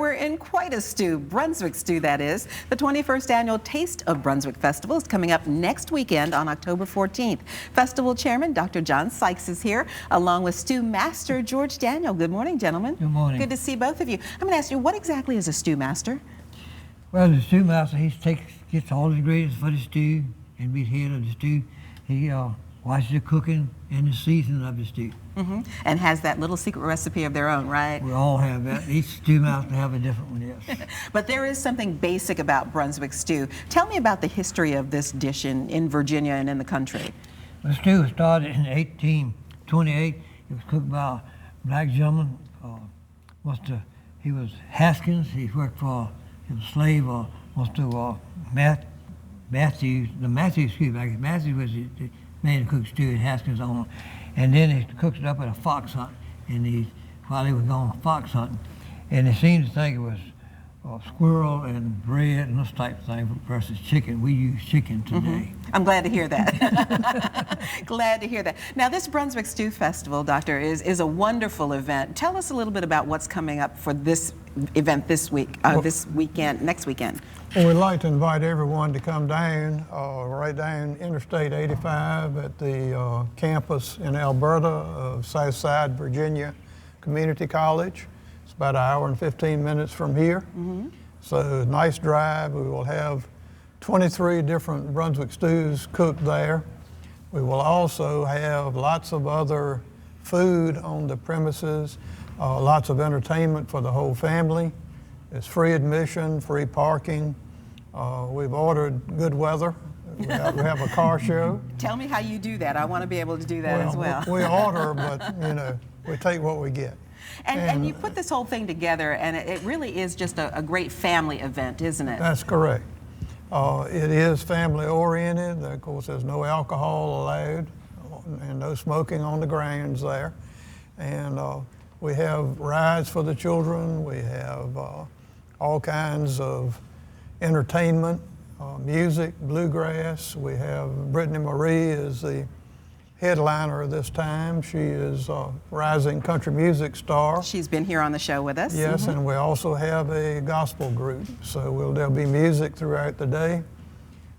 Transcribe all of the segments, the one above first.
We're in quite a stew, Brunswick stew that is. The 21st annual Taste of Brunswick Festival is coming up next weekend on October 14th. Festival Chairman Dr. John Sykes is here, along with stew master George Daniel. Good morning, gentlemen. Good morning. Good to see both of you. I'm going to ask you, what exactly is a stew master? Well, the stew master, gets all the ingredients for the stew and be the head of the stew. He watches the cooking and the seasoning of the stew. And has that little secret recipe of their own, right? We all have that. Each stew master have a different one, yes. But there is something basic about Brunswick stew. Tell me about the history of this dish in Virginia and in the country. The stew started in 1828. It was cooked by a black gentleman. He was Haskins. He worked for, he was a slave Matthews. Matthews was the man who cooked stew at Haskins on. And then he cooked it up at a fox hunt, while they were going fox hunting. And they seemed to think it was squirrel and bread and this type of thing versus chicken. We use chicken today. I'm glad to hear that. Glad to hear that. Now, this Brunswick Stew Festival, Doctor, is a wonderful event. Tell us a little bit about what's coming up for this event this weekend, next weekend. Well, we'd like to invite everyone to come down, right down Interstate 85 at the campus in Alberta of Southside Virginia Community College. It's about an hour and 15 minutes from here. So nice drive. We will have 23 different Brunswick stews cooked there. We will also have lots of other food on the premises, lots of entertainment for the whole family. It's free admission, free parking. We've ordered good weather. We have a car show. Tell me how you do that. I want to be able to do that as well. We order, but we take what we get. And you put this whole thing together, and it really is just a great family event, isn't it? That's correct. It is family oriented. Of course, there's no alcohol allowed and no smoking on the grounds there. And we have rides for the children. We have all kinds of entertainment, music, bluegrass. We have Brittany Marie is the headliner this time. She is a rising country music star. She's been here on the show with us. Yes, and we also have a gospel group. So there'll be music throughout the day,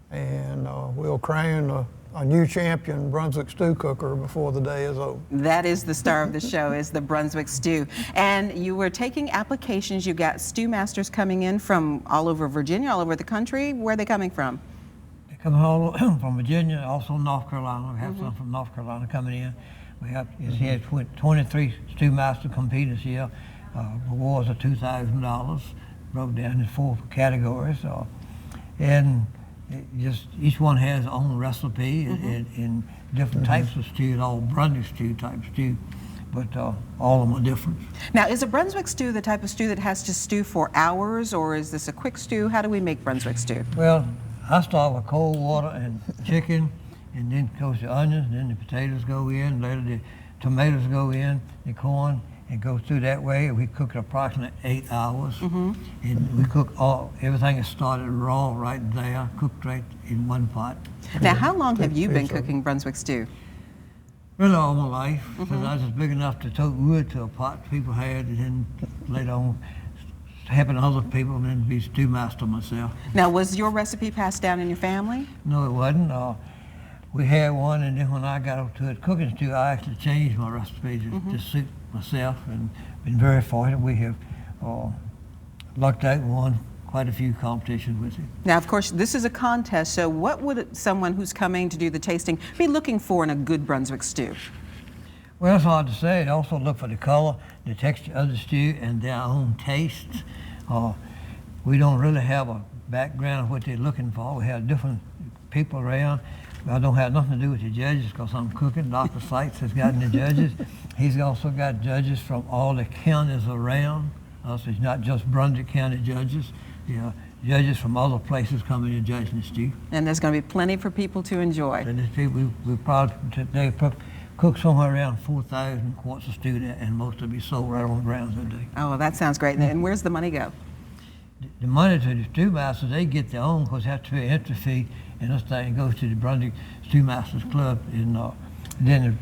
and we'll crown a new champion Brunswick stew cooker before the day is over. That is the star of the show, is the Brunswick stew. And you were taking applications. You got stew masters coming in from all over Virginia, all over the country. Where are they coming from? They come all from Virginia, also North Carolina. We have some from North Carolina coming in. We have 23 stew masters competing this year. Rewards are $2,000, broke down in 4 categories. And each one has their own recipe and different types of stew, all Brunswick stew type stew, but all of them are different. Now, is a Brunswick stew the type of stew that has to stew for hours, or is this a quick stew? How do we make Brunswick stew? Well, I start with cold water and chicken, and then goes the onions, and then the potatoes go in, later the tomatoes go in, the corn, and go through that way. We cook it approximately 8 hours, and we cook everything is started raw right there, cooked right in one pot. Now, how long have you been cooking Brunswick stew? Really all my life, because I was just big enough to tote wood to a pot people had, and then later on helping other people, and then be stew master myself. Now, was your recipe passed down in your family? No, it wasn't. We had one, and then when I got up to it cooking stew, I actually changed my recipe to suit myself, and been very fortunate. We have lucked out and won quite a few competitions with it. Now, of course, this is a contest, so what would someone who's coming to do the tasting be looking for in a good Brunswick stew? Well, it's hard to say. They also look for the color, the texture of the stew, and their own tastes. We don't really have a background of what they're looking for. We have different people around. I don't have nothing to do with the judges because I'm cooking. Dr. Sykes has gotten the judges. He's also got judges from all the counties around us. It's not just Brunswick County judges. Judges from other places coming and judging the stew. And there's going to be plenty for people to enjoy. And there's people, we probably today cook somewhere around 4,000 quarts of stew, and most of it be sold right on the grounds that day. Oh, that sounds great. And where's the money go? The money to the stew masters, they get their own because they have to pay an entry fee, and this thing goes to the Brunswick Stew Masters Club, and then the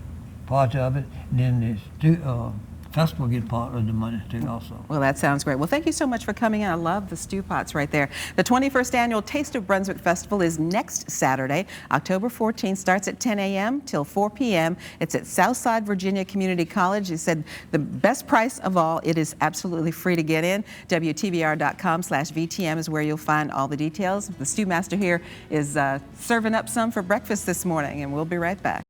part of it, and then the festival get part of the money too also. Well, that sounds great. Well, thank you so much for coming in. I love the stew pots right there. The 21st Annual Taste of Brunswick Festival is next Saturday, October 14th. Starts at 10 a.m. till 4 p.m. It's at Southside Virginia Community College. They said the best price of all. It is absolutely free to get in. WTBR.com/VTM is where you'll find all the details. The stew master here is serving up some for breakfast this morning, and we'll be right back.